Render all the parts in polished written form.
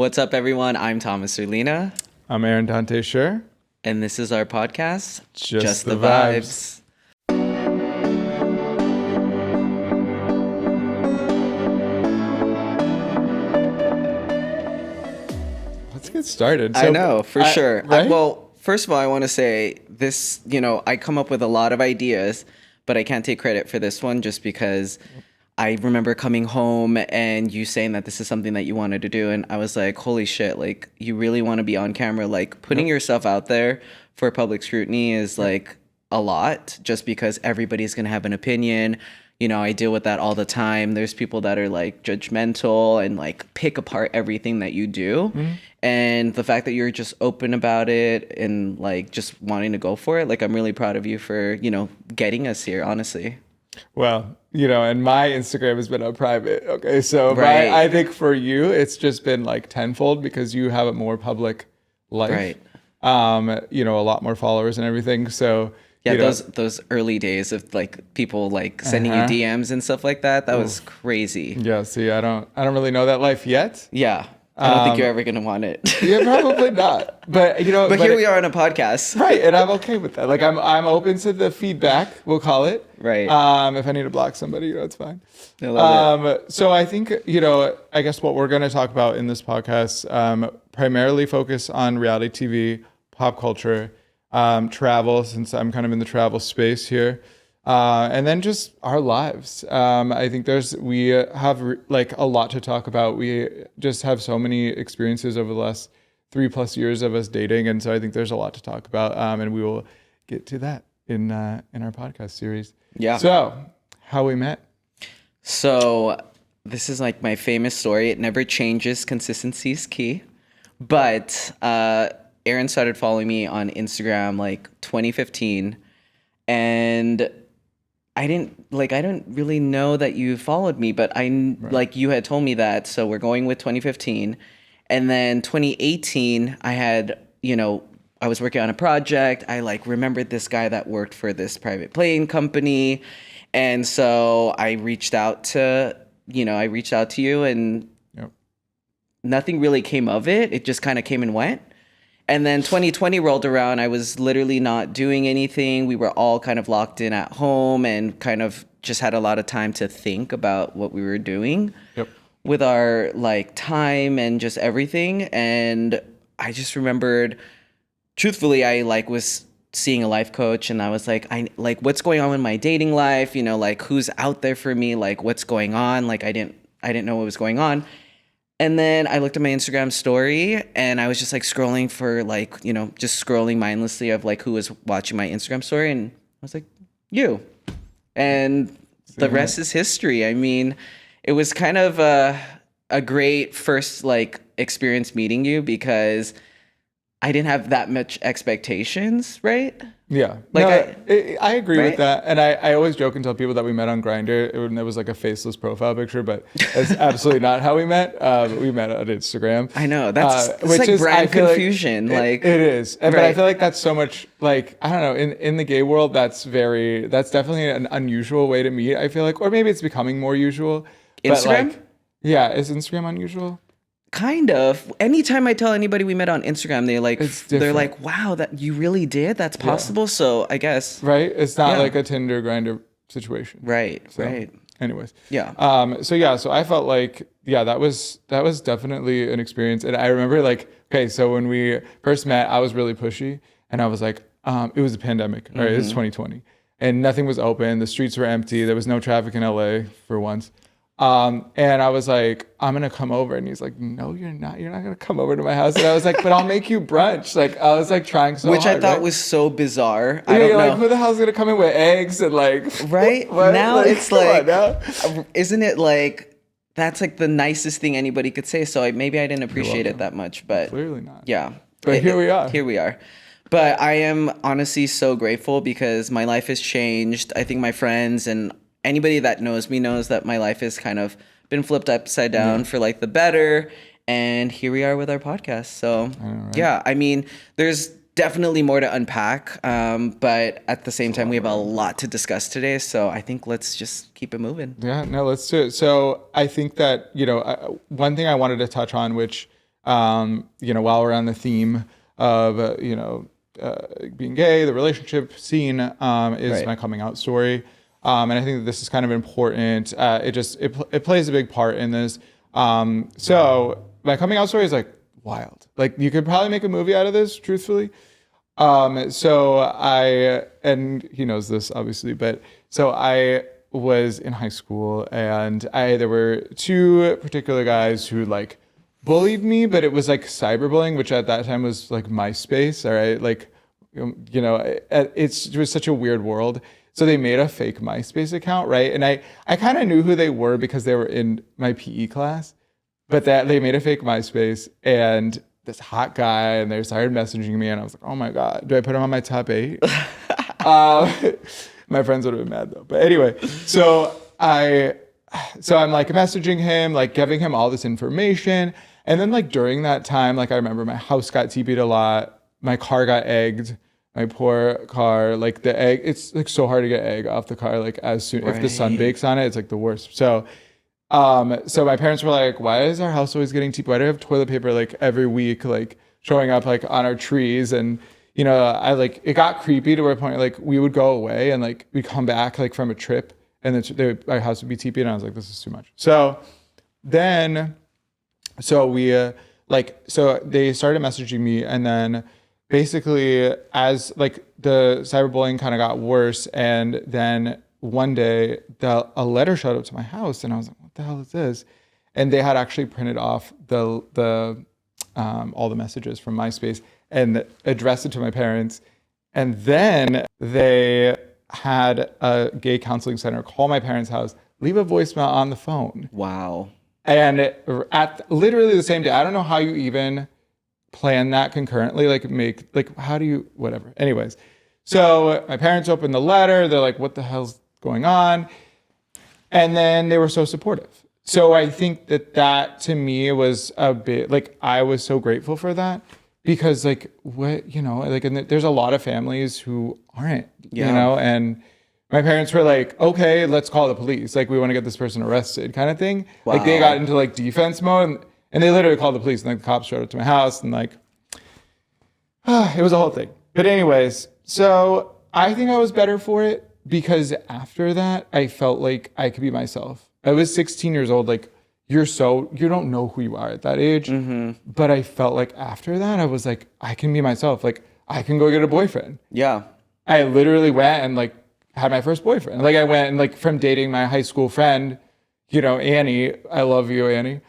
What's up, everyone? I'm Thomas Orlina, I'm Aaron Dante, Sher. and this is our podcast, Just the Vibes. Let's get started. I know, for sure. Right? Well, first of all, I want to say this, I come up with a lot of ideas, but I can't take credit for this one just because I remember coming home and you saying that this is something that you wanted to do. And I was like, holy shit, like, you really want to be on camera? Like, putting yourself out there for public scrutiny is like a lot just because everybody's going to have an opinion. I deal with that all the time. There's people that are like judgmental and like pick apart everything that you do. Mm-hmm. And the fact that you're just open about it and like just wanting to go for it, like, I'm really proud of you for, getting us here, honestly. Well, and my Instagram has been on private. Okay. So Right. I think for you, it's just been like tenfold because you have a more public life. Right. A lot more followers and everything. So yeah, those early days of like people like sending you DMs and stuff like that, that was crazy. Yeah, see, I don't really know that life yet. Yeah. I don't think you're ever gonna want it. Yeah, probably not. But but here we are on a podcast. Right, and I'm okay with that. Like I'm open to the feedback, we'll call it. Right. If I need to block somebody, it's fine. I love it. So I think, I guess what we're gonna talk about in this podcast, primarily focus on reality TV, pop culture, travel, since I'm kind of in the travel space here. And then just our lives. I think we have like a lot to talk about. We just have so many experiences over the last 3+ years of us dating. And so I think there's a lot to talk about. And we will get to that in our podcast series. Yeah. So how we met. So this is like my famous story. It never changes. Consistency is key. But Aaron started following me on Instagram like 2015. And I didn't really know that you followed me, but like you had told me that. So we're going with 2015. And then 2018, I was working on a project. I like remembered this guy that worked for this private plane company. And so I reached out to you and nothing really came of it. It just kind of came and went. And then 2020 rolled around. I was literally not doing anything. We were all kind of locked in at home and kind of just had a lot of time to think about what we were doing with our like time and just everything. And I just remembered, truthfully, I like was seeing a life coach and I was like, what's going on in my dating life? Like who's out there for me? Like what's going on? Like I didn't know what was going on. And then I looked at my Instagram story and I was just like scrolling for like, just scrolling mindlessly of like who was watching my Instagram story. And I was like, you. And the rest is history. I mean, it was kind of a great first like experience meeting you because I didn't have that much expectations, right? Yeah. Like I agree right? with that. And I always joke and tell people that we met on Grindr. It was like a faceless profile picture, but that's absolutely not how we met. We met on Instagram. I know. That's which like is, brand confusion. Like it is. But right. I feel like that's so much like, I don't know, in the gay world, that's definitely an unusual way to meet, I feel like. Or maybe it's becoming more usual. Instagram? But yeah. Is Instagram unusual? Kind of. Anytime I tell anybody we met on Instagram, they're like, wow, that you really did? That's possible? Yeah. So I guess. Right? It's not like a Tinder Grindr situation. Right. So, right. Anyways. Yeah. So I felt like, that was definitely an experience. And I remember like, okay, so when we first met, I was really pushy and I was like, it was a pandemic, right? It was 2020 and nothing was open. The streets were empty. There was no traffic in LA for once. And I was like, I'm going to come over. And he's like, no, you're not. You're not going to come over to my house. And I was like, but I'll make you brunch. Like, I was like trying so Which hard. I thought was so bizarre. Yeah, I don't you're know. like, who the hell's going to come in with eggs and like. Right? What? Now like, it's like, isn't it like, that's like the nicest thing anybody could say. So maybe I didn't appreciate it that much. But clearly not. Yeah. But here we are. Here we are. But I am honestly so grateful because my life has changed. I think my friends and anybody that knows me knows that my life has kind of been flipped upside down for like the better. And here we are with our podcast. So yeah, I mean, there's definitely more to unpack. But at the same time, we have a lot to discuss today. So I think let's just keep it moving. Yeah, no, let's do it. So I think that, one thing I wanted to touch on, which While we're on the theme of, being gay, the relationship scene is Right. my coming out story. And I think that this is kind of important. It plays a big part in this. So my coming out story is like wild. Like you could probably make a movie out of this, truthfully. And he knows this obviously, but so I was in high school and there were two particular guys who like bullied me, but it was like cyberbullying, which at that time was like MySpace. All right. Like, it was such a weird world. So they made a fake MySpace account. Right. And I kind of knew who they were because they were in my PE class, but that they made a fake MySpace and this hot guy and they started messaging me and I was like, oh my God, do I put him on my top 8? My friends would have been mad though. But anyway, I'm like messaging him, like giving him all this information. And then like during that time, like I remember my house got TP'd a lot. My car got egged. My poor car, like the egg, it's like so hard to get egg off the car. Like as soon, if the sun bakes on it, it's like the worst. So my parents were like, why is our house always getting TP'd? Why do we have toilet paper like every week, like showing up like on our trees? And, it got creepy to a point like we would go away and like we'd come back like from a trip and then our house would be TP'd and I was like, this is too much. So then, so they started messaging me and then basically as like the cyberbullying kind of got worse and then one day a letter showed up to my house and I was like, what the hell is this? And they had actually printed off the all the messages from MySpace and addressed it to my parents. And then they had a gay counseling center call my parents' house, leave a voicemail on the phone. Wow. And at literally the same day, I don't know how you even plan that concurrently, how do you, whatever. Anyways, so my parents opened the letter. They're like, what the hell's going on? And then they were so supportive. So I think that to me was a bit like, I was so grateful for that because and there's a lot of families who aren't, and my parents were like, okay, let's call the police. Like, we want to get this person arrested kind of thing. Wow. Like they got into like defense mode and they literally called the police and like the cops showed up to my house and like, it was a whole thing. But anyways, so I think I was better for it because after that, I felt like I could be myself. I was 16 years old. Like you don't know who you are at that age. Mm-hmm. But I felt like after that, I was like, I can be myself. Like I can go get a boyfriend. Yeah. I literally went and like had my first boyfriend. Like I went and like from dating my high school friend, Annie, I love you, Annie.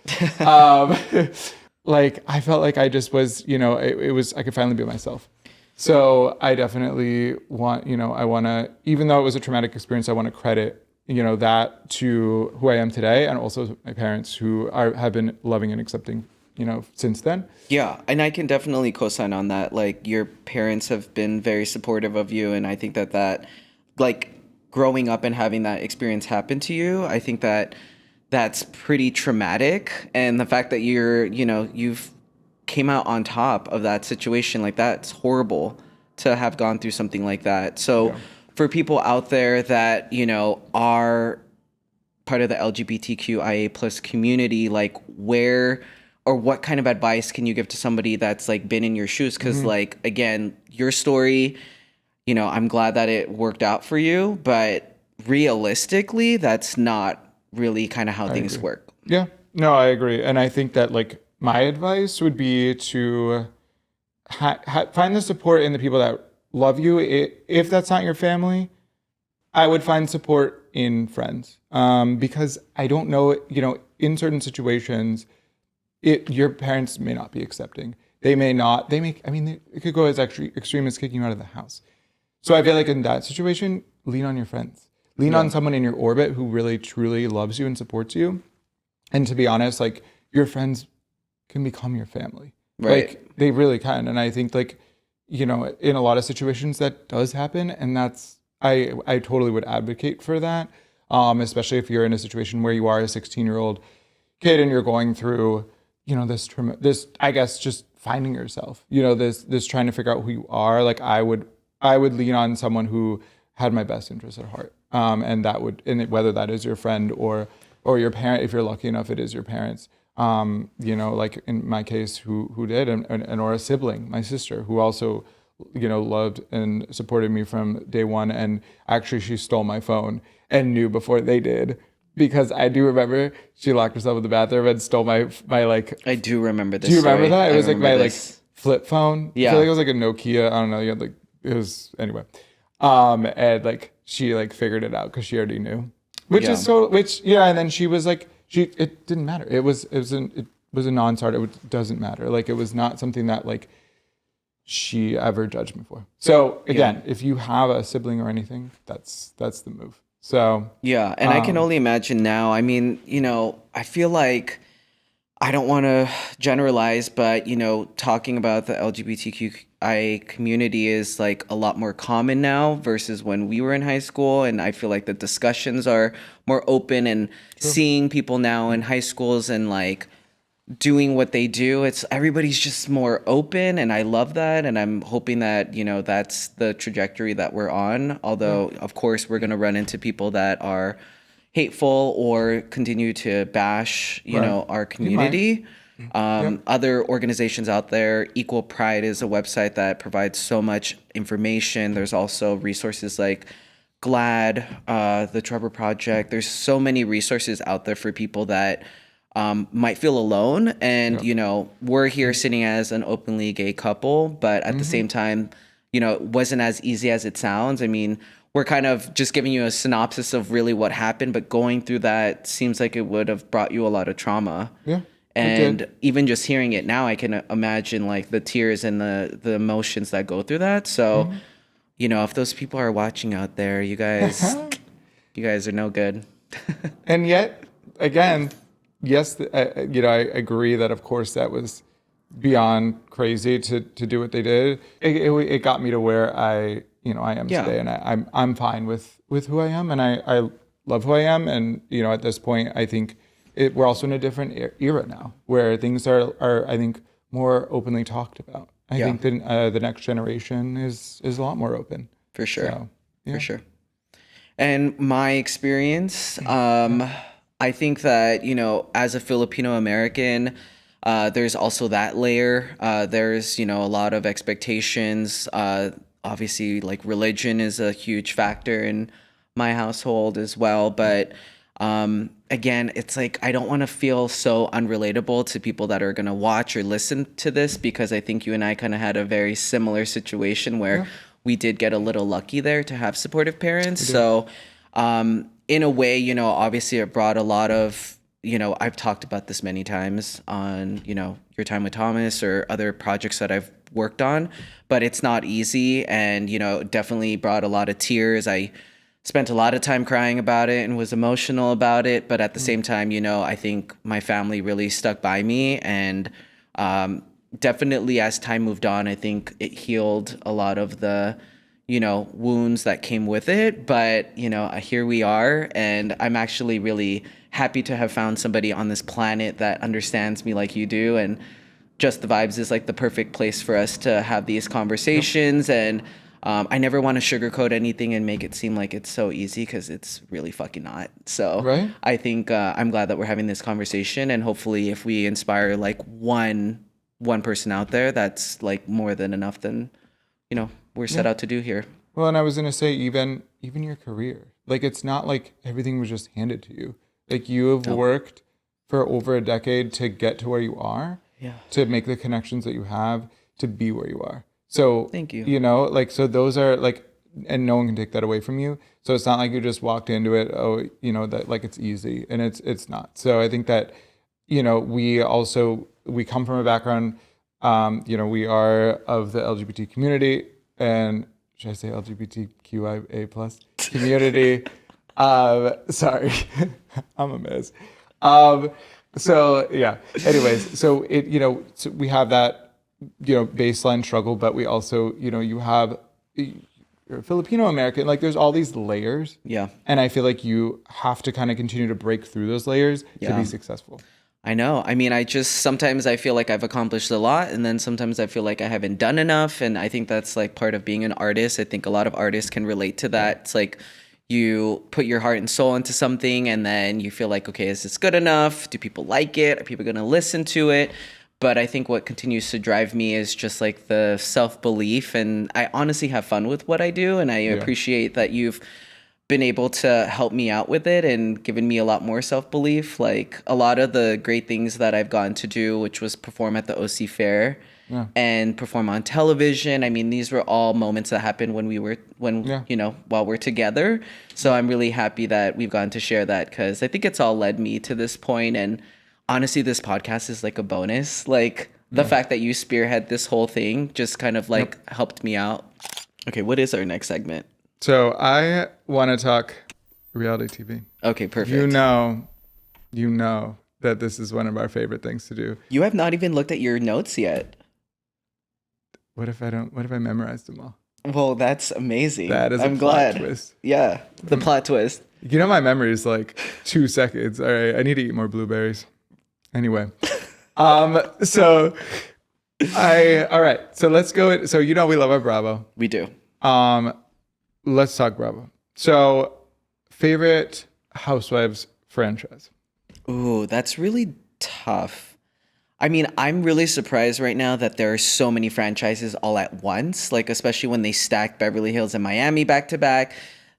Like I felt like I just was, I could finally be myself. So I definitely want, I want to, even though it was a traumatic experience, I want to credit, that to who I am today and also my parents who have been loving and accepting, since then. Yeah. And I can definitely co-sign on that. Like your parents have been very supportive of you. And I think that like growing up and having that experience happen to you, I think that's pretty traumatic. And the fact that you've came out on top of that situation, like that's horrible to have gone through something like that. So for people out there that, are part of the LGBTQIA plus community, like where or what kind of advice can you give to somebody that's like been in your shoes? Because like, again, your story, I'm glad that it worked out for you, but realistically, that's not really kind of how things work. Yeah, no, I agree. And I think that like my advice would be to find the support in the people that love you. If that's not your family, I would find support in friends. Because I don't know, in certain situations, your parents may not be accepting. It could go as actually extreme as kicking you out of the house. So I feel like in that situation, lean on your friends. Lean on someone in your orbit who really, truly loves you and supports you. And to be honest, like your friends can become your family. Right. Like they really can. And I think like, in a lot of situations that does happen. And I totally would advocate for that. Especially if you're in a situation where you are a 16-year-old kid and you're going through, this, I guess, just finding yourself, this trying to figure out who you are. Like I would lean on someone who had my best interests at heart. And whether that is your friend or your parent, if you're lucky enough, it is your parents. like in my case, who did, and or a sibling, my sister, who also, loved and supported me from day one. And actually, she stole my phone and knew before they did, because I do remember she locked herself in the bathroom and stole my like. I do remember Do this you remember story. that? It I was like remember my like this. flip phone. I feel Yeah. like it was like a Nokia. I don't know. You had like it was anyway. And like she like figured it out because she already knew, which Yeah. is so. Which yeah, and then she was like she. It didn't matter. It was a non-starter. It doesn't matter. Like it was not something that like she ever judged me for. So Yeah. again, if you have a sibling or anything, that's the move. So Yeah. And I can only imagine now. I mean, I feel like I don't want to generalize, but talking about the LGBTQI community is like a lot more common now versus when we were in high school. And I feel like the discussions are more open, and seeing people now in high schools and like doing what they do, it's everybody's just more open, and I love that. And I'm hoping that, that's the trajectory that we're on. Although, of course, we're going to run into people that are hateful or continue to bash, right, our you might. community. Yep. Other organizations out there, Equal Pride is a website that provides so much information. There's also resources like GLAD, the Trevor Project. There's so many resources out there for people that might feel alone. And, Yep. we're here sitting as an openly gay couple, but at the same time, it wasn't as easy as it sounds. I mean, we're kind of just giving you a synopsis of really what happened, but going through that seems like it would have brought you a lot of trauma. Yeah. It And did. even just hearing it now, I can imagine like the tears and the emotions that go through that. So, if those people are watching out there, you guys are no good. And yet, again, yes, I agree that of course that was beyond crazy to do what they did. It got me to where I am Yeah. today, and I'm fine with who I am, and I love who I am, and at this point, I think we're also in a different era now where things are I think more openly talked about. I Yeah. think the next generation is a lot more open. For sure. So For yeah, sure. And my experience, yeah, I think that, as a Filipino American, there's also that layer. There's, a lot of expectations. Obviously, like religion is a huge factor in my household as well. But again, it's like I don't want to feel so unrelatable to people that are going to watch or listen to this, because I think you and I kind of had a very similar situation where yeah, we did get a little lucky there to have supportive parents. we did. So, in a way, obviously it brought a lot of, I've talked about this many times on, your time with Thomas or other projects that I've worked on, but it's not easy. And, definitely brought a lot of tears. I spent a lot of time crying about it and was emotional about it. But at the same time, I think my family really stuck by me. And definitely as time moved on, I think it healed a lot of the, wounds that came with it. But, here we are. And I'm actually really happy to have found somebody on this planet that understands me like you do. And Just the Vibes is like the perfect place for us to have these conversations. And I never want to sugarcoat anything and make it seem like it's so easy, because it's really fucking not. So Right? I think I'm glad that we're having this conversation, and hopefully if we inspire like one person out there, that's like more than enough. Then we're set Yeah. out to do here. Well, and I was gonna say even your career. Like it's not like everything was just handed to you. Like you have No. worked for over a decade to get to where you are, Yeah. to make the connections that you have, to be where you are. So, Thank you. like so those are like, and no one can take that away from you. So it's not like you just walked into it, oh, that like it's easy, and it's not. So I think that we come from a background, we are of the LGBT community, and should I say LGBTQIA plus community? Sorry, I'm a mess. So yeah. Anyways, so so we have that baseline struggle, but we also you have you're a Filipino American. Like there's all these layers, Yeah. and I feel like you have to kind of continue to break through those layers to Yeah. be successful. I know. I mean, sometimes I feel like I've accomplished a lot, and then sometimes I feel like I haven't done enough. And I think that's like part of being an artist. I think a lot of artists can relate to that. It's like, you put your heart and soul into something and then you feel like, okay, is this good enough? Do people like it? Are people going to listen to it? But I think what continues to drive me is just like the self-belief, and I honestly have fun with what I do, and I appreciate that you've been able to help me out with it and given me a lot more self-belief. Like a lot of the great things that I've gotten to do, which was perform at the OC Fair and perform on television. I mean, these were all moments that happened when while we're together. So I'm really happy that we've gotten to share that, because I think it's all led me to this point. And honestly, this podcast is like a bonus. Like the fact that you spearhead this whole thing just kind of like helped me out. Okay, what is our next segment? So I want to talk reality TV. Okay, perfect. You know that this is one of our favorite things to do. You have not even looked at your notes yet. What if I memorized them all? Well, that's amazing. That is I'm a glad. plot twist. Yeah, the plot twist. You know, my memory is like 2 seconds. All right, I need to eat more blueberries. Anyway, all right. So let's go. So we love our Bravo. We do. Let's talk Bravo. So, favorite Housewives franchise? Ooh, that's really tough. I mean, I'm really surprised right now that there are so many franchises all at once, like especially when they stacked Beverly Hills and Miami back to back.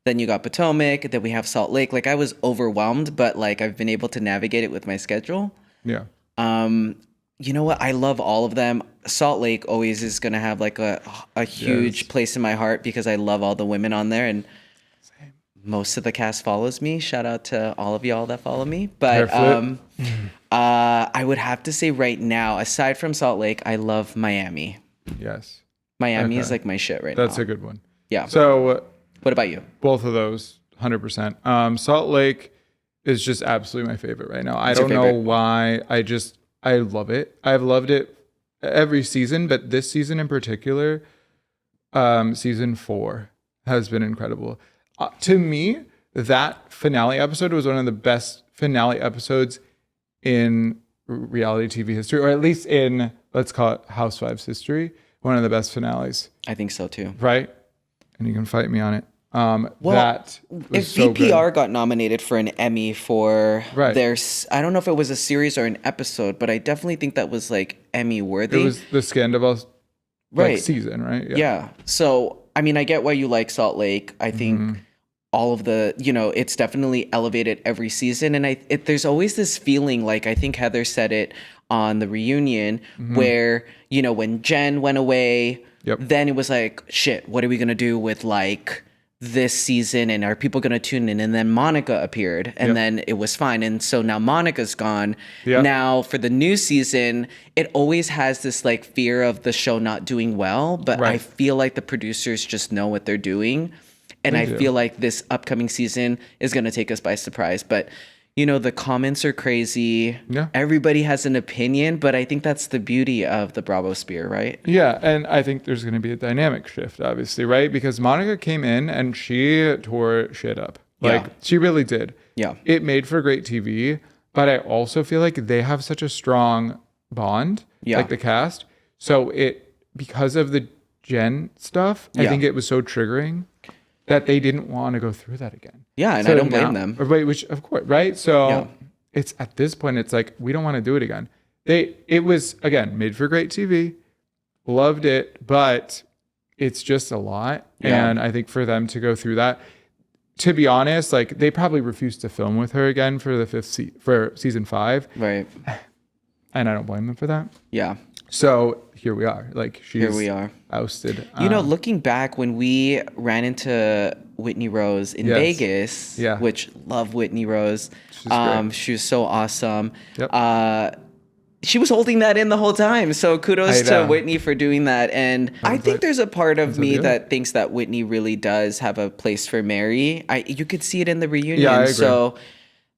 Then you got Potomac, then we have Salt Lake. Like I was overwhelmed, but like I've been able to navigate it with my schedule. Yeah. You know what? I love all of them. Salt Lake always is going to have like a huge place in my heart because I love all the women on there, and most of the cast follows me. Shout out to all of y'all that follow me. But I would have to say right now, aside from Salt Lake, I love Miami. Yes. Miami is like my shit right now. That's a good one. Yeah. So what about you? Both of those, 100%. Salt Lake is just absolutely my favorite right now. I don't know why. I love it. I've loved it every season, but this season in particular, season 4 has been incredible. To me, that finale episode was one of the best finale episodes in reality TV history, or at least in, let's call it Housewives history. One of the best finales. I think so too. Right? And you can fight me on it. That if so VPR got nominated for an Emmy for their, I don't know if it was a series or an episode, but I definitely think that was like Emmy worthy. It was the Scandal season, right? Yeah. So I mean, I get why you like Salt Lake. I think all of the, it's definitely elevated every season, and there's always this feeling, like I think Heather said it on the reunion, where when Jen went away, then it was like, shit, what are we gonna do with like this season, and are people going to tune in? And then Monica appeared, and then it was fine. And so now Monica's gone. Now for the new season, it always has this like fear of the show not doing well, but I feel like the producers just know what they're doing. And I feel like this upcoming season is going to take us by surprise. But the comments are crazy. Yeah. Everybody has an opinion, but I think that's the beauty of the Bravo Spear, right? Yeah, and I think there's going to be a dynamic shift, obviously, right? Because Monica came in and she tore shit up. Like, she really did. Yeah. It made for great TV, but I also feel like they have such a strong bond, like the cast. So because of the Jen stuff, I think it was so triggering that they didn't want to go through that again. Yeah, and so I don't blame them. Right, which of course, right? So it's at this point, it's like, we don't want to do it again. It was, again, made for great TV, loved it, but it's just a lot. Yeah. And I think for them to go through that, to be honest, like they probably refused to film with her again for the for season 5. Right. And I don't blame them for that. Yeah. So here we are. Like here we are. Ousted. Looking back when we ran into Whitney Rose in Vegas, which love Whitney Rose. She was so awesome. Yep. She was holding that in the whole time. So kudos to Whitney for doing that. And I think there's a part of me that thinks that Whitney really does have a place for Mary. You could see it in the reunion. Yeah, I agree. So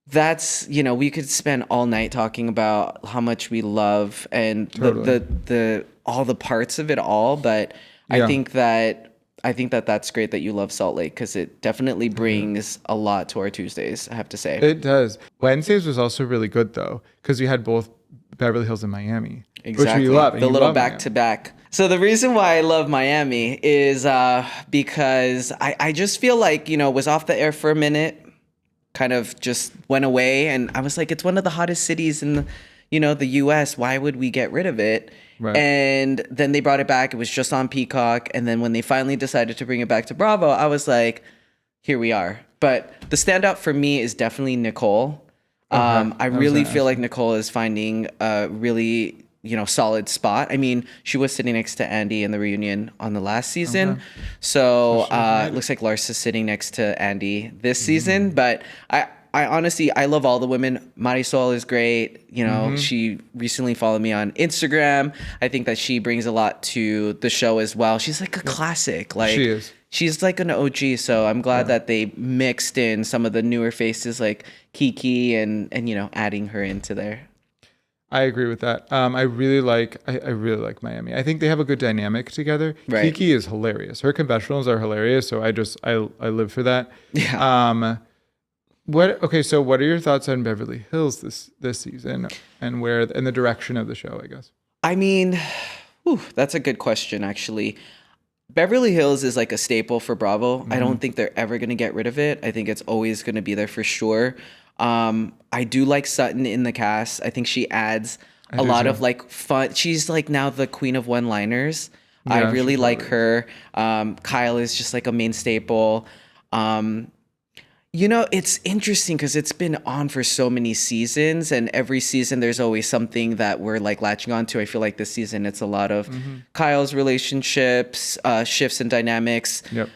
that's, we could spend all night talking about how much we love and the all the parts of it all. But I think that's great that you love Salt Lake, because it definitely brings a lot to our Tuesdays, I have to say. It does. Wednesdays was also really good though, because we had both Beverly Hills and Miami, exactly, which we love. The little back-to-back So the reason why I love Miami is because I just feel like, was off the air for a minute, kind of just went away. And I was like, it's one of the hottest cities in the US. Why would we get rid of it? Right. And then they brought it back. It was just on Peacock. And then when they finally decided to bring it back to Bravo, I was like, here we are. But the standout for me is definitely Nicole. I really feel like Nicole is finding a really, solid spot. I mean, she was sitting next to Andy in the reunion on the last season. Okay. So it looks like Larsa's sitting next to Andy this season. But I honestly, I love all the women. Marisol is great. She recently followed me on Instagram. I think that she brings a lot to the show as well. She's like a classic. Like She is. She's like an OG, so I'm glad that they mixed in some of the newer faces like Kiki and adding her into there. I agree with that. I really like Miami. I think they have a good dynamic together. Right. Kiki is hilarious. Her confessionals are hilarious, so I live for that. Yeah. So what are your thoughts on Beverly Hills this season and the direction of the show, I guess? I mean, that's a good question actually. Beverly Hills is like a staple for Bravo. I don't think they're ever going to get rid of it. I think it's always going to be there for sure. I do like Sutton in the cast. I think she adds a lot of like fun. She's like now the queen of one-liners. Yeah, I really like her. Kyle is just like a main staple. It's interesting because it's been on for so many seasons, and every season there's always something that we're like latching on to. I feel like this season it's a lot of Kyle's relationships, shifts and dynamics. Yep.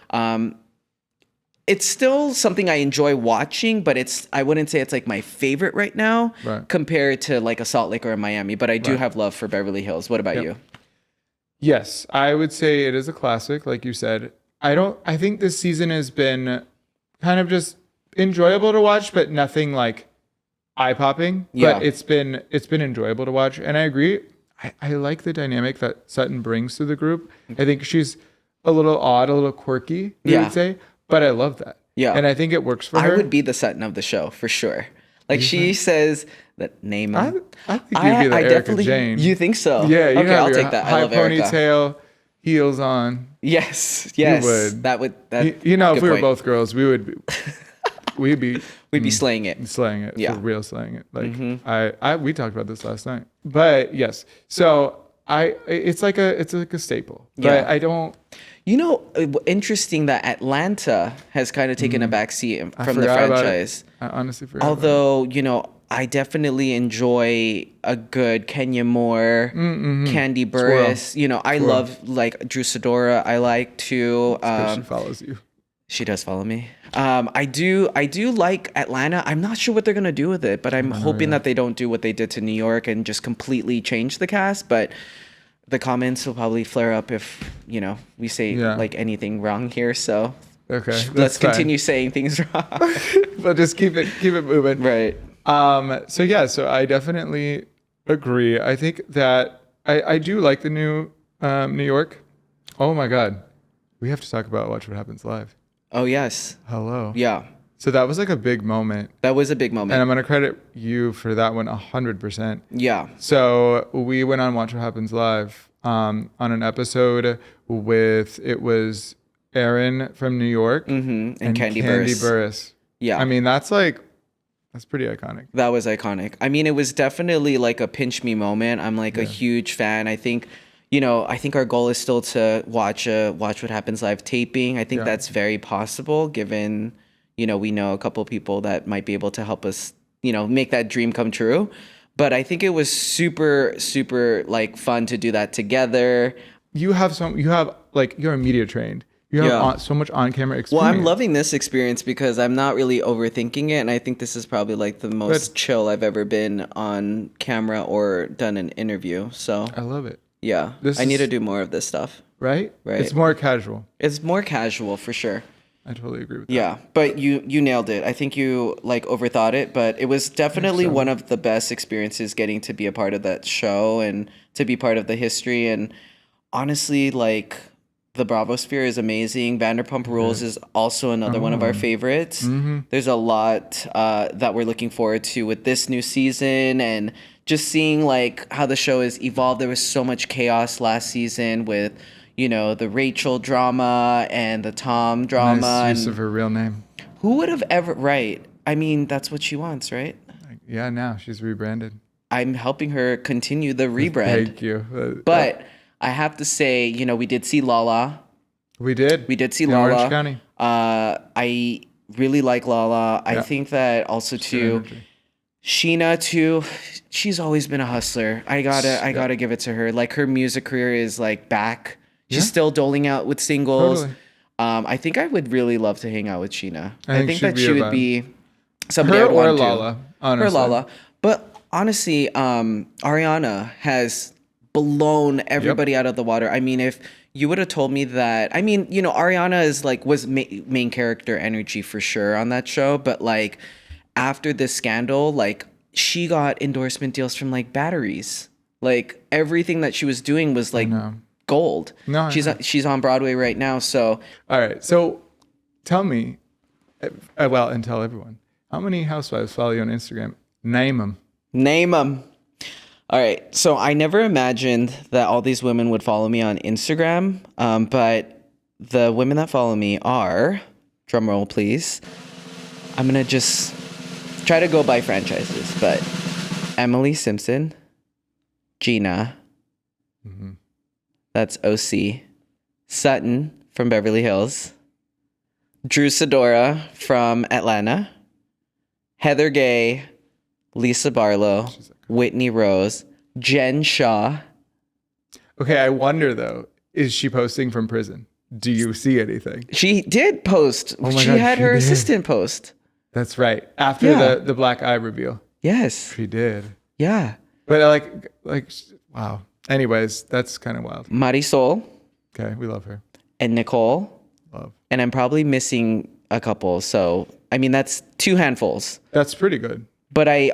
It's still something I enjoy watching, but I wouldn't say it's like my favorite right now compared to like a Salt Lake or a Miami. But I do have love for Beverly Hills. What about you? Yes, I would say it is a classic, like you said. I think this season has been kind of just enjoyable to watch, but nothing like eye-popping. Yeah. But it's been enjoyable to watch. And I agree. I like the dynamic that Sutton brings to the group. I think she's a little odd, a little quirky, you would say. But I love that. Yeah. And I think it works for her. I would be the Sutton of the show for sure. Like she says that name. I think you'd be the Erica Jane. You think so? Yeah. Okay, I'll take that. I love Erica. Ponytail, heels on. Yes. You would. That would. If we were both girls, we'd be slaying it. Slaying it. Yeah. For real slaying it. Like we talked about this last night. But yes. So it's like a staple. But I don't. Interesting that Atlanta has kind of taken a backseat from the forgot franchise. I honestly forgot. Although, I definitely enjoy a good Kenya Moore, Candy Burris. I love like Drew Sidora. I like to. She follows you. She does follow me. I do like Atlanta. I'm not sure what they're gonna do with it, but I'm hoping that they don't do what they did to New York and just completely change the cast. But the comments will probably flare up if we say like anything wrong here. So let's continue saying things wrong. But just keep it moving. Right. So I definitely agree. I think that I do like the new New York. Oh my God, we have to talk about Watch What Happens Live. Oh yes. Hello. Yeah. So that was like a big moment. That was a big moment. And I'm going to credit you for that one 100%. Yeah. So we went on Watch What Happens Live on an episode it was Aaron from New York and Candy Burris. Burris. Yeah. I mean, that's pretty iconic. That was iconic. I mean, it was definitely like a pinch me moment. I'm like a huge fan. I think our goal is still to watch What Happens Live taping. I think that's very possible given we know a couple people that might be able to help us, make that dream come true. But I think it was super, super like fun to do that together. You're media trained. You have so much on-camera experience. Well, I'm loving this experience because I'm not really overthinking it. And I think this is probably like the most chill I've ever been on camera or done an interview. So I love it. Yeah. I need to do more of this stuff. Right? It's more casual. It's more casual for sure. I totally agree with that. Yeah, but you nailed it. I think you like overthought it, but it was definitely one of the best experiences getting to be a part of that show and to be part of the history. And honestly, like the Bravo Sphere is amazing. Vanderpump Rules is also another one of our favorites. There's a lot that we're looking forward to with this new season, and just seeing like how the show has evolved. There was so much chaos last season with, the Rachel drama and the Tom drama. Nice use and of her real name. who would have ever? Right. I mean, that's what she wants, right? Yeah, now she's rebranded. I'm helping her continue the rebrand. Thank you. But I have to say, we did see Lala. We did. We did see in Lala. Orange County. I really like Lala. I think that also too, Sheena too. She's always been a hustler. I gotta give it to her. Like her music career is like back. She's still doling out with singles. Totally. I think I would really love to hang out with Sheena. I think she'd that be she a would vibe. be somebody Her I'd or want to. Lala, honestly. Her Lala. But honestly, Ariana has blown everybody out of the water. I mean, if you would have told me that, Ariana is like was main character energy for sure on that show, but like after this scandal, like she got endorsement deals from like batteries. Like everything that she was doing was like gold. No, she's on Broadway right now, so all right. So tell me, and tell everyone, how many housewives follow you on Instagram? Name them. Name them. All right. So I never imagined that all these women would follow me on Instagram. But the women that follow me are, drum roll please. I'm going to just try to go by franchises, but Emily Simpson, Gina, that's OC, Sutton from Beverly Hills, Drew Sidora from Atlanta, Heather Gay, Lisa Barlow, Whitney Rose, Jen Shaw. Okay, I wonder though, is she posting from prison? Do you see anything? She did post. She had her assistant post. That's right. After the black eye reveal. Yes. She did. Yeah. But wow. Anyways, that's kind of wild. Marisol. Okay, we love her. And Nicole. Love. And I'm probably missing a couple. So, I mean, that's 2 handfuls. That's pretty good. But I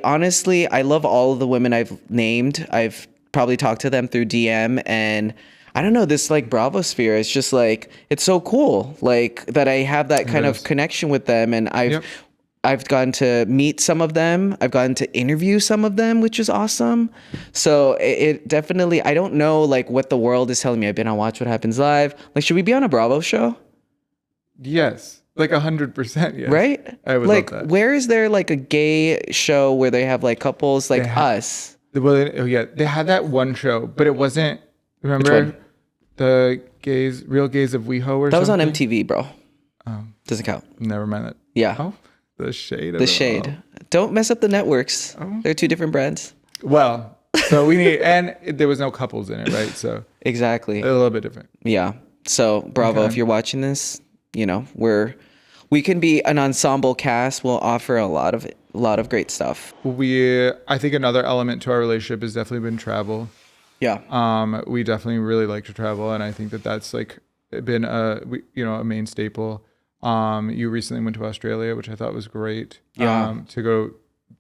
love all of the women I've named. I've probably talked to them through DM, and I don't know, this like Bravo sphere is just like, it's so cool. Like that I have that kind of connection with them, and I've gotten to meet some of them. I've gotten to interview some of them, which is awesome. So it definitely, I don't know like what the world is telling me. I've been on Watch What Happens Live. Like, should we be on a Bravo show? Yes. Like 100%, yes. Right? I would like, love that. where is there like a gay show where they have like couples like us? Well, they had that one show, but it wasn't. Remember the Real Gays of WeHo or something? That was on MTV, bro. Doesn't count. Never mind that. Yeah. Oh, the shade. The shade. Don't mess up the networks. They're 2 different brands. Well, so we need, and there was no couples in it, right? So exactly. A little bit different. Yeah. So Bravo, if you're watching this, we can be an ensemble cast. We'll offer a lot of great stuff. I think another element to our relationship has definitely been travel. Yeah. We definitely really like to travel, and I think that's like been a main staple. You recently went to Australia, which I thought was great. Yeah. To go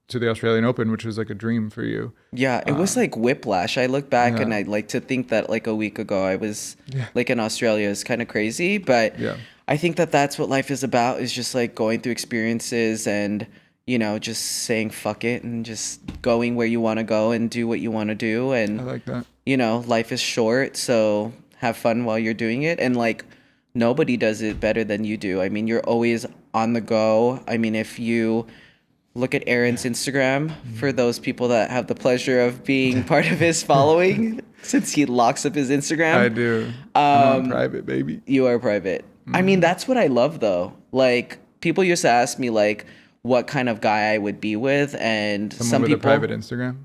to the Australian Open, which was like a dream for you. Yeah, it was like whiplash. I look back and I like to think that like a week ago I was like in Australia. Is kind of crazy, but I think that that's what life is about, is just like going through experiences and, just saying fuck it and just going where you want to go and do what you want to do. And I like that. Life is short, so have fun while you're doing it. And like, nobody does it better than you do. I mean, you're always on the go. I mean, if you look at Aaron's Instagram, for those people that have the pleasure of being part of his following, since he locks up his Instagram. I do. I'm private, baby. You are private. I mean, that's what I love, though. Like, people used to ask me, like, what kind of guy I would be with, and some with people... a private Instagram?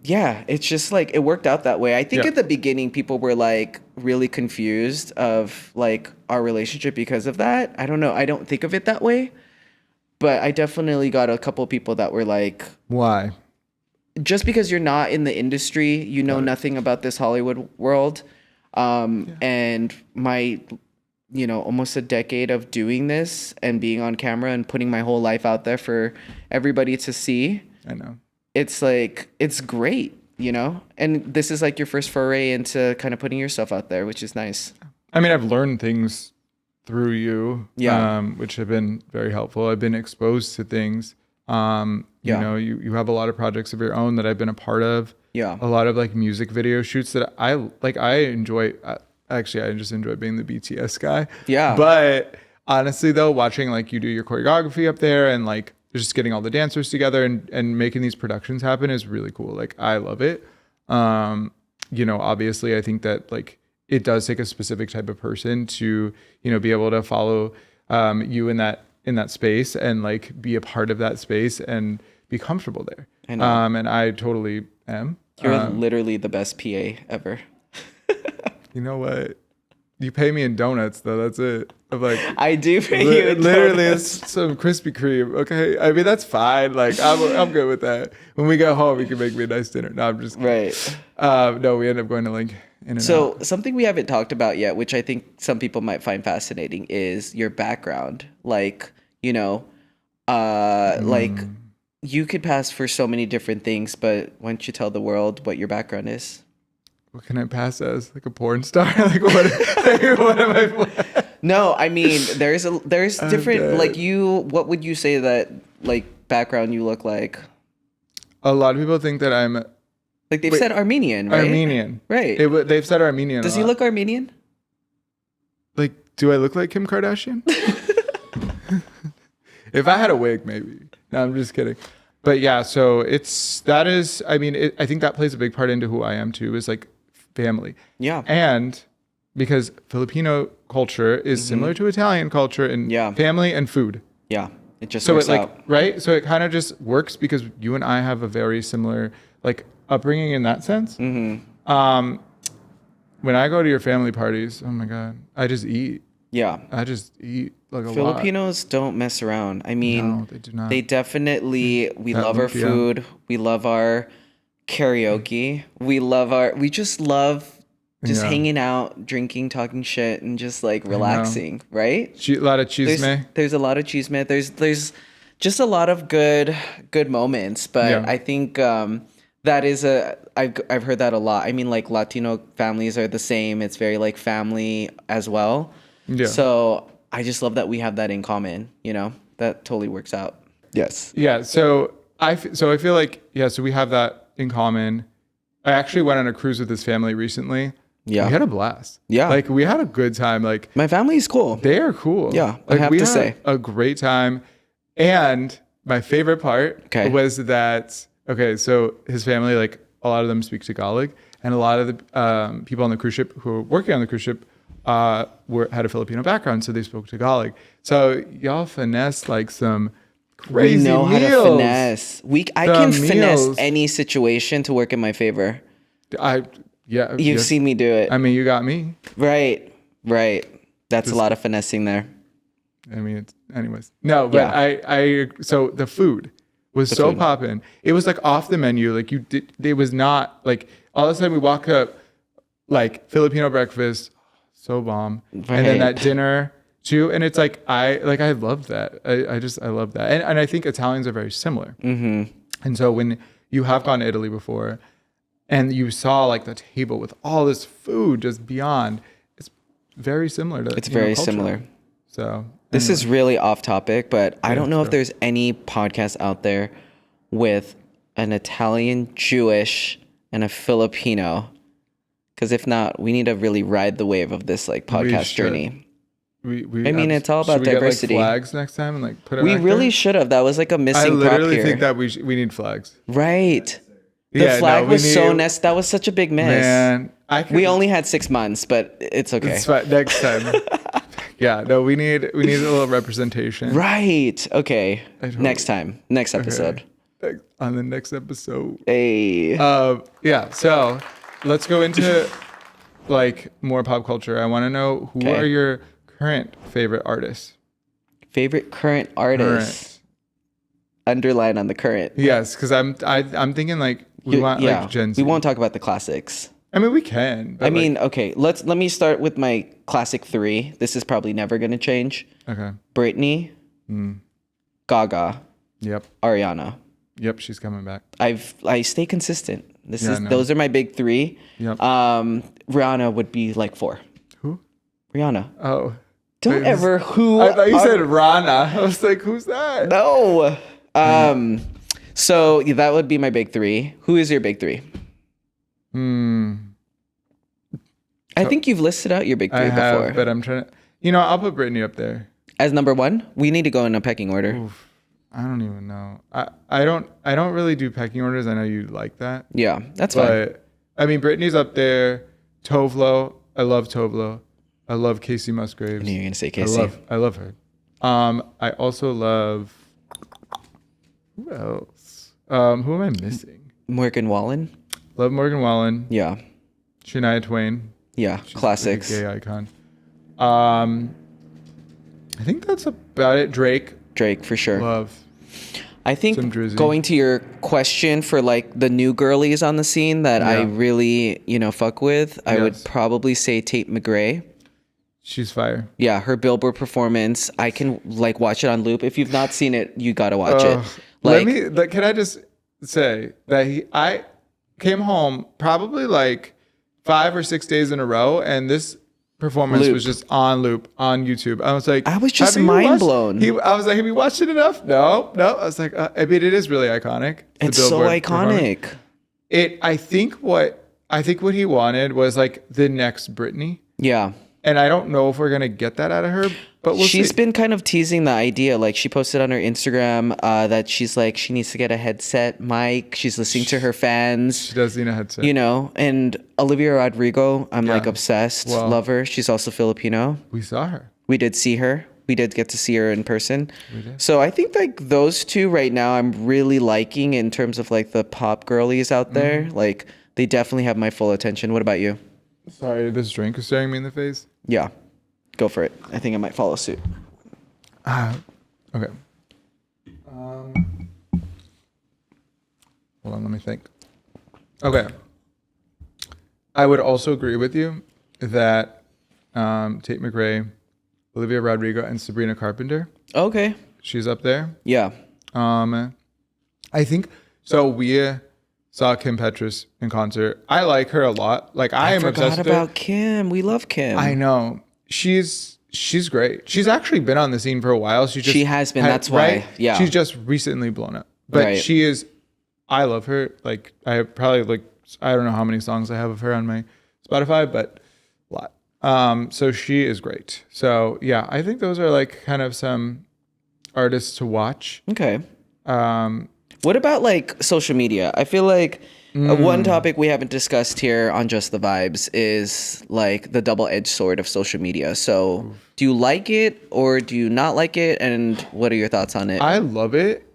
Yeah, it's just, like, it worked out that way. I think at the beginning, people were, like, really confused of, like, our relationship because of that. I don't know. I don't think of it that way. But I definitely got a couple people that were like... Why? Just because you're not in the industry, you know nothing about this Hollywood world. And my... almost a decade of doing this and being on camera and putting my whole life out there for everybody to see. I know. It's like, it's great, and this is like your first foray into kind of putting yourself out there, which is nice. I mean, I've learned things through you, Yeah. which have been very helpful. I've been exposed to things. You know, you have a lot of projects of your own that I've been a part of. Yeah. A lot of like music video shoots that I like. I enjoy. Actually, I just enjoy being the BTS guy. Yeah. But honestly, though, watching like you do your choreography up there and like just getting all the dancers together and making these productions happen is really cool. Like I love it. You know, obviously, I think that like it does take a specific type of person to, you know, be able to follow you in that space and like be a part of that space and be comfortable there. I know. And I totally am. You're literally the best PA ever. You know what? You pay me in donuts though. That's it. I'm like, I do pay you in literally donuts. it's some Krispy Kreme. Okay, I mean that's fine. Like I'm good with that. When we go home, you can make me a nice dinner. No, I'm just kidding. Right. No, we end up going to like In and So Out. something we haven't talked about yet, which I think some people might find fascinating, is your background. Like, you know, like you could pass for so many different things, but why don't you tell the world what your background is? What can I pass as? Like a porn star? Like what am I? No, I mean there's different dead. like you. What would you say that like background you look like? A lot of people think that I'm Like they've said Armenian, right? Armenian. Right. They've said Armenian. Does a he lot. look Armenian? Like, do I look like Kim Kardashian? If I had a wig, maybe. No, I'm just kidding. But yeah, so I mean, I think that plays a big part into who I am too, is like family. Yeah. And because Filipino culture is similar to Italian culture in Yeah. family and food. Yeah. It just So works it like, out. right? So it kind of just works because you and I have a very similar like upbringing in that sense. When I go to your family parties, oh my God, I just eat. Yeah. I just eat like a lot. Filipinos don't mess around. I mean, No, they do not. They definitely, we That love our lumpia. food. We love our karaoke. We just love just Yeah. hanging out, drinking, talking shit, and just like relaxing, right? A lot of chisme. There's a lot of chisme. There's just a lot of good moments. But Yeah. I think that is I've heard that a lot. I mean, like Latino families are the same. It's very like family as well. Yeah. So I just love that we have that in common. You know, that totally works out. Yes. Yeah. So I feel like, yeah, so we have that in common. I actually went on a cruise with this family recently. Yeah. We had a blast. Yeah. Like we had a good time. Like My family is cool. they are cool. Yeah, I Like have we to had say. a great time. And my favorite part Okay. was that, okay, so his family, like a lot of them speak Tagalog, and a lot of the people on the cruise ship who were working on the cruise ship had a Filipino background, so they spoke Tagalog. So y'all finesse like some crazy We know how to meals. finesse. I The can finesse meals. any situation to work in my favor. Yeah, You've yes. seen me do it. I mean, you got me. Right. That's a lot of finessing there. I mean, anyways. No, but Yeah. so the food was so food. poppin'. It was like off the menu. Like it was not like all of a sudden we walk up like Filipino breakfast, so bomb. And then Right. that dinner too. And it's like, I love that. I love that. And I think Italians are very similar. Mm-hmm. And so when you have gone to Italy before and you saw like the table with all this food just beyond, it's very similar to It's very culture. similar. So This is really off topic, but I don't know if sure. there's any podcast out there with an Italian, Jewish, and a Filipino. Because if not, we need to really ride the wave of this like podcast should. journey. I mean, it's all about should we diversity. Get, like, flags next time and like put it. We back really there? should have. That was like a I missing prop literally here. think that we need flags. Right. The Yeah, flag no, we was so need- nice. That was such a big miss. Man, We only had 6 months, but it's okay. It's fine. Next time. Yeah, no, we need a little representation. Right. Okay. totally- Next time. Next episode. On the next episode. Hey. Yeah. So let's go into like more pop culture. I want to know who Okay. are your current favorite artists. Favorite current artist. Underline on the current. Yes, because I'm thinking like we want like Gen Z. We won't talk about the classics. I mean, we can. But I mean, okay. Let me start with my classic 3. This is probably never gonna change. okay. Britney, Gaga, Yep. Ariana. Yep. She's coming back. I stay consistent. Yeah, I know. Those are my big 3. Yep. Rihanna would be like 4. Who? Rihanna. Oh. Don't Wait, ever who. I thought you said Rana. I was like, who's that? No. So that would be my big three. Who is your big three? I think you've listed out your big three I have, before. but I'm trying to. I'll put Britney up there. As number one, we need to go in a pecking order. Oof, I don't even know. I don't really do pecking orders. I know you like that. Yeah, that's fine. But I mean, Britney's up there. Tovlo. I love Tovlo. I love Casey Musgraves. I knew you were gonna say Casey. I love her. I also love. Who else? Who am I missing? Morgan Wallen. Love Morgan Wallen. Yeah. Shania Twain. Yeah. She's Classics. like a gay icon. I think that's about it. Drake. Drake for sure. Love. I think Some Drizzy. going to your question for like the new girlies on the scene that I really, fuck with, I would probably say Tate McRae. She's fire. Yeah, her Billboard performance, I can like watch it on loop. If you've not seen it, you gotta watch it. Can I just say that I came home probably like 5 or 6 days in a row, and this performance was just on loop on YouTube. I was like, I was just mind blown. I was like, have you watched it enough? No. I was like, I mean, it is really iconic. It's so iconic. I think what he wanted was like the next Britney. Yeah. And I don't know if we're gonna get that out of her, but She's see. been kind of teasing the idea. Like she posted on her Instagram that she's like she needs to get a headset mic. She's listening to her fans. She does need a headset. And Olivia Rodrigo, I'm like obsessed. Well, love her. She's also Filipino. We saw her. We did see her. We did get to see her in person. We did. So I think like those two right now I'm really liking in terms of like the pop girlies out there. Like they definitely have my full attention. What about you? Sorry, this drink is staring me in the face. Yeah. Go for it. I think I might follow suit. Okay. Hold on, let me think. Okay. I would also agree with you that Tate McRae, Olivia Rodrigo, and Sabrina Carpenter. Okay. She's up there. Yeah. I think so. We saw Kim Petras in concert. I like her a lot. Like I am obsessed with her. About Kim. We love Kim. I know. She's great. She's actually been on the scene for a while. She has been. That's why. Right? Yeah. She's just recently blown up. But she is. I love her. Like I have probably like I don't know how many songs I have of her on my Spotify, but a lot. So she is great. So yeah, I think those are like kind of some artists to watch. Okay. What about like social media? I feel like one topic we haven't discussed here on Just the Vibes is like the double-edged sword of social media. So do you like it or do you not like it? And what are your thoughts on it? I love it.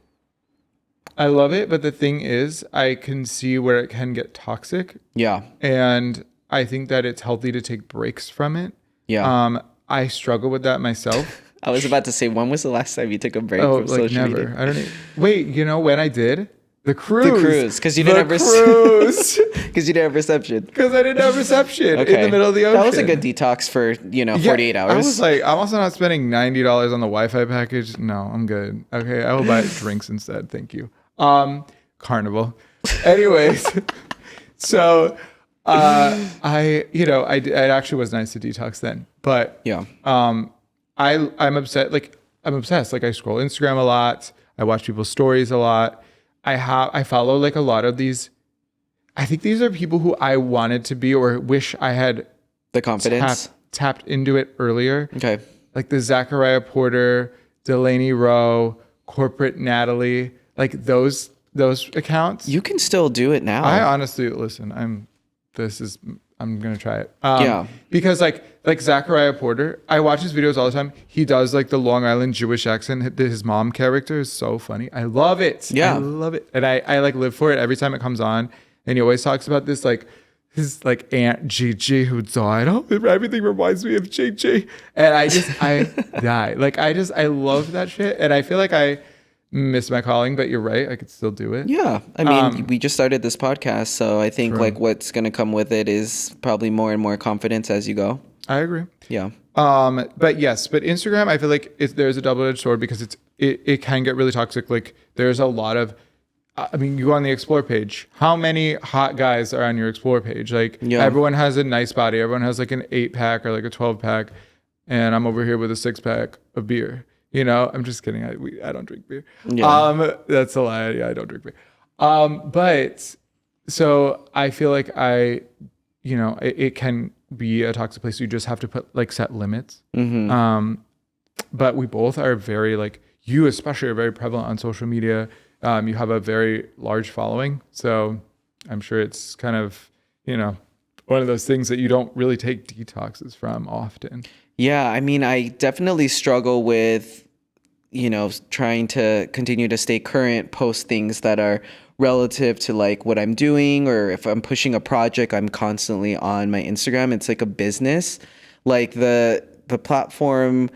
But the thing is, I can see where it can get toxic. Yeah. And I think that it's healthy to take breaks from it. Yeah. I struggle with that myself. I was about to say, when was the last time you took a break from social never. media? I don't even, wait, when I did? The cruise. Because you didn't have cruise. Because you didn't have reception. Because I didn't have reception in the middle of the ocean. That was a good detox for, 48 hours. I was like, I'm also not spending $90 on the Wi-Fi package. No, I'm good. Okay, I will buy drinks instead. Thank you. Carnival. Anyways, so it actually was nice to detox then. But yeah. I'm upset. Like I'm obsessed. Like I scroll Instagram a lot. I watch people's stories a lot. I follow like a lot of these. I think these are people who I wanted to be or wish I had the confidence tapped into it earlier. Okay. Like the Zachariah Porter, Delaney Rowe, Corporate Natalie, like those accounts. You can still do it now. I honestly listen. I'm gonna try it. Because like Zachariah Porter, I watch his videos all the time. He does like the Long Island Jewish accent. His mom character is so funny. I love it. Yeah, I love it, and I like live for it every time it comes on. And he always talks about this like his like Aunt Gigi who died. Oh, everything reminds me of Gigi, and I die. Like I love that shit, and I feel like I miss my calling, but you're right. I could still do it. Yeah. I mean, we just started this podcast, so I think like what's going to come with it is probably more and more confidence as you go. I agree. Yeah. But Instagram, I feel like there's a double-edged sword because it can get really toxic. Like there's a lot of, you go on the Explore page. How many hot guys are on your Explore page? Like everyone has a nice body. Everyone has like an 8-pack or like a 12-pack. and I'm over here with a 6-pack of beer. You know, I'm just kidding. I don't drink beer. Yeah. That's a lie. Yeah, I don't drink beer. But so I feel like it can be a toxic place. You just have to put like set limits. But we both are very like, you especially are very prevalent on social media. You have a very large following. So I'm sure it's kind of, one of those things that you don't really take detoxes from often. Yeah, I mean, I definitely struggle with, trying to continue to stay current, post things that are relative to like what I'm doing, or if I'm pushing a project, I'm constantly on my Instagram. It's like a business. Like the platform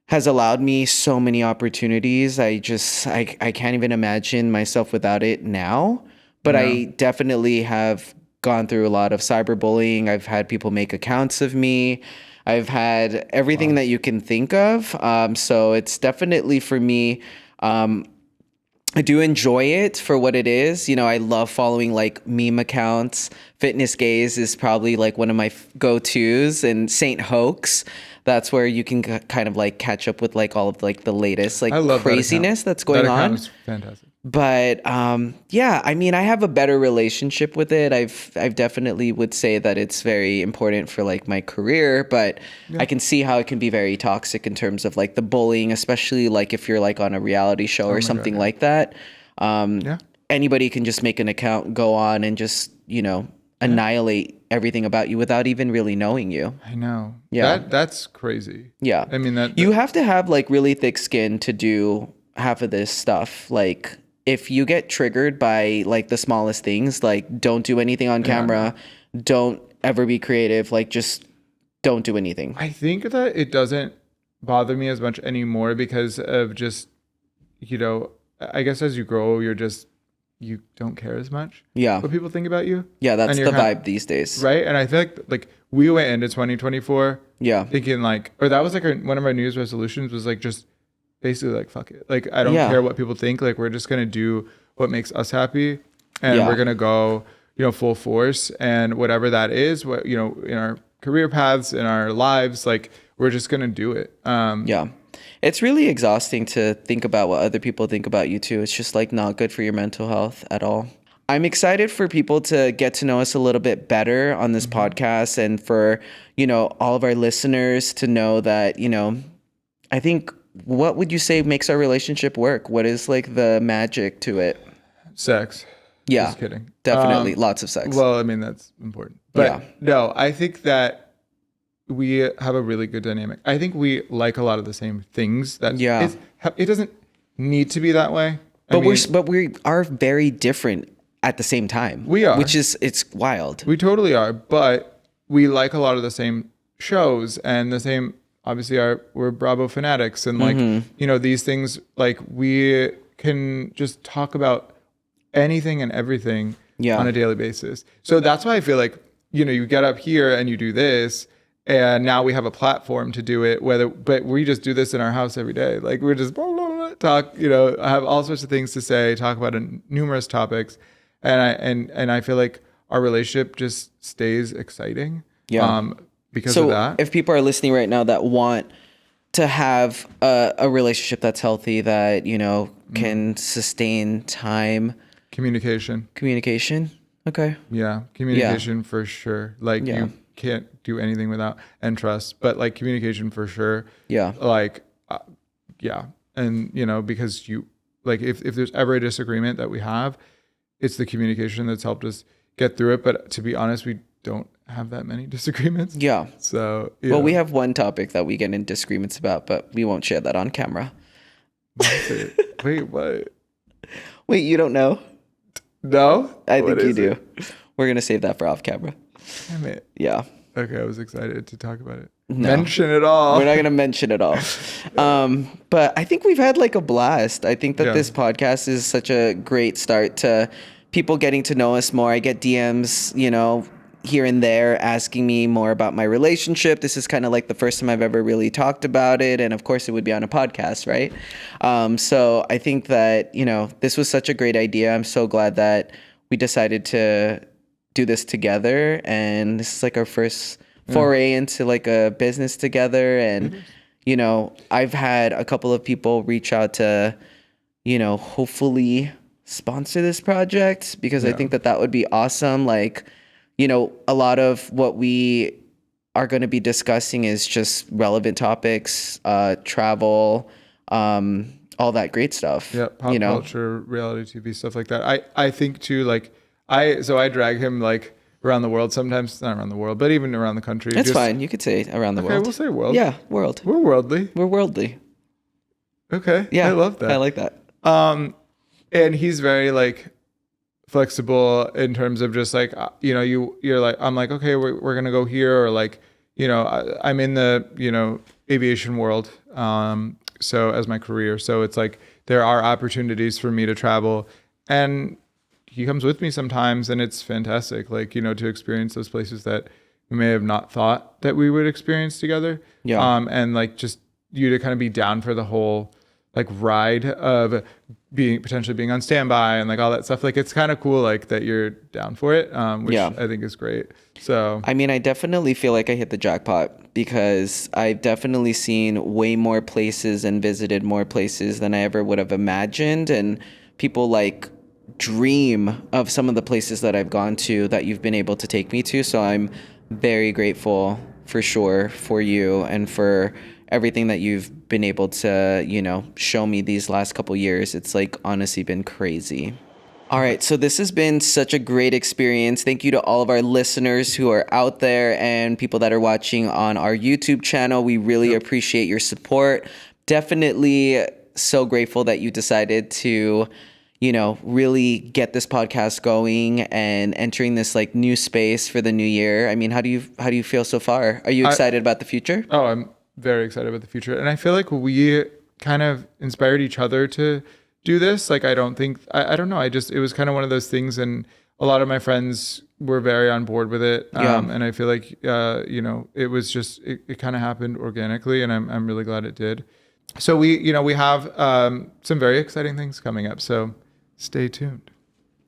has allowed me so many opportunities. I can't even imagine myself without it now. But Yeah. I definitely have gone through a lot of cyberbullying. I've had people make accounts of me. I've had everything that you can think of. So it's definitely for me. I do enjoy it for what it is. I love following like meme accounts. Fitness Gaze is probably like one of my go-tos, and Saint Hoax. That's where you can kind of like catch up with like all of like the latest like I love craziness that's going that account on. is fantastic. But yeah, I mean, I have a better relationship with it. I've definitely would say that it's very important for like my career, but I can see how it can be very toxic in terms of like the bullying, especially like if you're like on a reality show or something God, yeah. like that. Yeah. Anybody can just make an account, go on, and just annihilate everything about you without even really knowing you. I know. Yeah. That's crazy. Yeah. I mean, that you have to have like really thick skin to do half of this stuff. Like if you get triggered by like the smallest things, like don't do anything on camera, don't ever be creative, like just don't do anything. I think that it doesn't bother me as much anymore because of just, I guess as you grow, you don't care as much. Yeah. What people think about you. Yeah, that's And the you're vibe these days. Right. And I feel like we went into 2024 thinking like, or that was like one of our New Year's resolutions was like, just basically like, fuck it. Like, I don't care what people think. Like, we're just going to do what makes us happy. And we're going to go, full force. And whatever that is, what, in our career paths, in our lives, like, we're just going to do it. Yeah. It's really exhausting to think about what other people think about you too. It's just like not good for your mental health at all. I'm excited for people to get to know us a little bit better on this podcast, and for, all of our listeners to know that, I think, what would you say makes our relationship work? What is like the magic to it? Sex. Yeah. Just kidding. Definitely. Lots of sex. Well, I mean, that's important. But no, I think that we have a really good dynamic. I think we like a lot of the same things. It doesn't need to be that way. But we are very different at the same time. We are. It's wild. We totally are. But we like a lot of the same shows and the same, obviously we're Bravo fanatics, and like, these things, like we can just talk about anything and everything on a daily basis. So that's why I feel like, you get up here and you do this, and now we have a platform to do it, but we just do this in our house every day. Like we're just blah, blah, blah, talk, have all sorts of things to say, talk about numerous topics. And I feel like our relationship just stays exciting. Yeah. Because of that. If people are listening right now that want to have a relationship that's healthy, that, can sustain time. Communication. Okay. Yeah. Communication for sure. Like you can't do anything without, and trust, but like communication for sure. Yeah. Like, And, because you, like, if there's ever a disagreement that we have, it's the communication that's helped us get through it. But to be honest, we don't have that many disagreements. Yeah. So, well, we have one topic that we get in disagreements about, but we won't share that on camera. Wait, what? Wait, you don't know? No? I think you do. We're going to save that for off camera. Damn it. Yeah. Okay, I was excited to talk about it. No. Mention it all. We're not going to mention it all. But I think we've had like a blast. I think that this podcast is such a great start to people getting to know us more. I get DMs, here and there asking me more about my relationship. This is kind of like the first time I've ever really talked about it. And of course it would be on a podcast, right? So I think that, this was such a great idea. I'm so glad that we decided to do this together. And this is like our first foray into like a business together. And, you know, I've had a couple of people reach out to, you know, hopefully sponsor this project, because I think that that would be awesome. Like, you know, a lot of what we are going to be discussing is just relevant topics, travel, all that great stuff. Yeah, pop you know? culture, reality TV, stuff like that. I think too, like I drag him like around the world sometimes, not around the world, but even around the country. That's fine. You could say around the Okay, world. we'll say world. Yeah, world. We're worldly. We're worldly. Okay. Yeah, I love that. I like that. And he's very like flexible in terms of just like, you know, you're like, I'm like, okay, we're going to go here. Or like, you know, I'm in the, you know, aviation world. So as my career, so it's like, there are opportunities for me to travel, and he comes with me sometimes, and it's fantastic. Like, you know, to experience those places that we may have not thought that we would experience together. Yeah. And like just you to kind of be down for the whole like ride of potentially being on standby and like all that stuff. Like it's kind of cool, like that you're down for it, which I think is great. So I mean, I definitely feel like I hit the jackpot, because I've definitely seen way more places and visited more places than I ever would have imagined. And people like dream of some of the places that I've gone to that you've been able to take me to. So I'm very grateful for sure for you and for everything that you've been able to, you know, show me these last couple years. It's like honestly been crazy. All right, so this has been such a great experience. Thank you to all of our listeners who are out there and people that are watching on our YouTube channel. We really appreciate your support. Definitely so grateful that you decided to, you know, really get this podcast going and entering this like new space for the new year. I mean, how do you feel so far? Are you excited about the future? Oh, I'm very excited about the future. And I feel like we kind of inspired each other to do this. Like, I don't know. It was kind of one of those things. And a lot of my friends were very on board with it. And I feel like, you know, it was just, it kind of happened organically, and I'm really glad it did. So we have some very exciting things coming up. So stay tuned.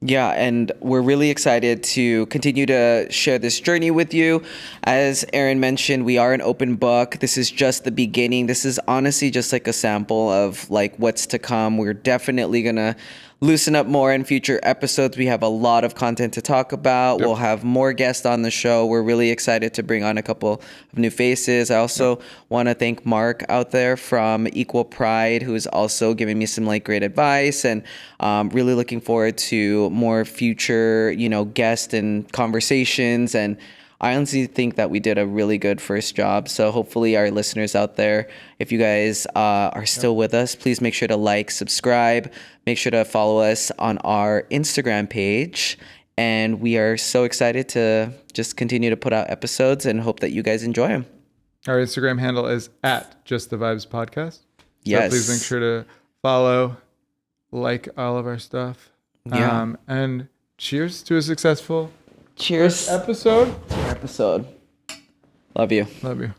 Yeah, and we're really excited to continue to share this journey with you. As Aaron mentioned, we are an open book. This is just the beginning. This is honestly just like a sample of like what's to come. We're definitely going to loosen up more in future episodes. We have a lot of content to talk about. We'll have more guests on the show. We're really excited to bring on a couple of new faces. I also want to thank Mark out there from Equal Pride, who is also giving me some like great advice, and really looking forward to more future, you know, guests and conversations. And I honestly think that we did a really good first job. So hopefully our listeners out there, if you guys are still with us, please make sure to like, subscribe, make sure to follow us on our Instagram page. And we are so excited to just continue to put out episodes and hope that you guys enjoy them. Our Instagram handle is @JustTheVibesPodcast. So Yes. please make sure to follow, like all of our stuff. Yeah. And cheers to a successful Cheers. episode. Episode. Love you. Love you.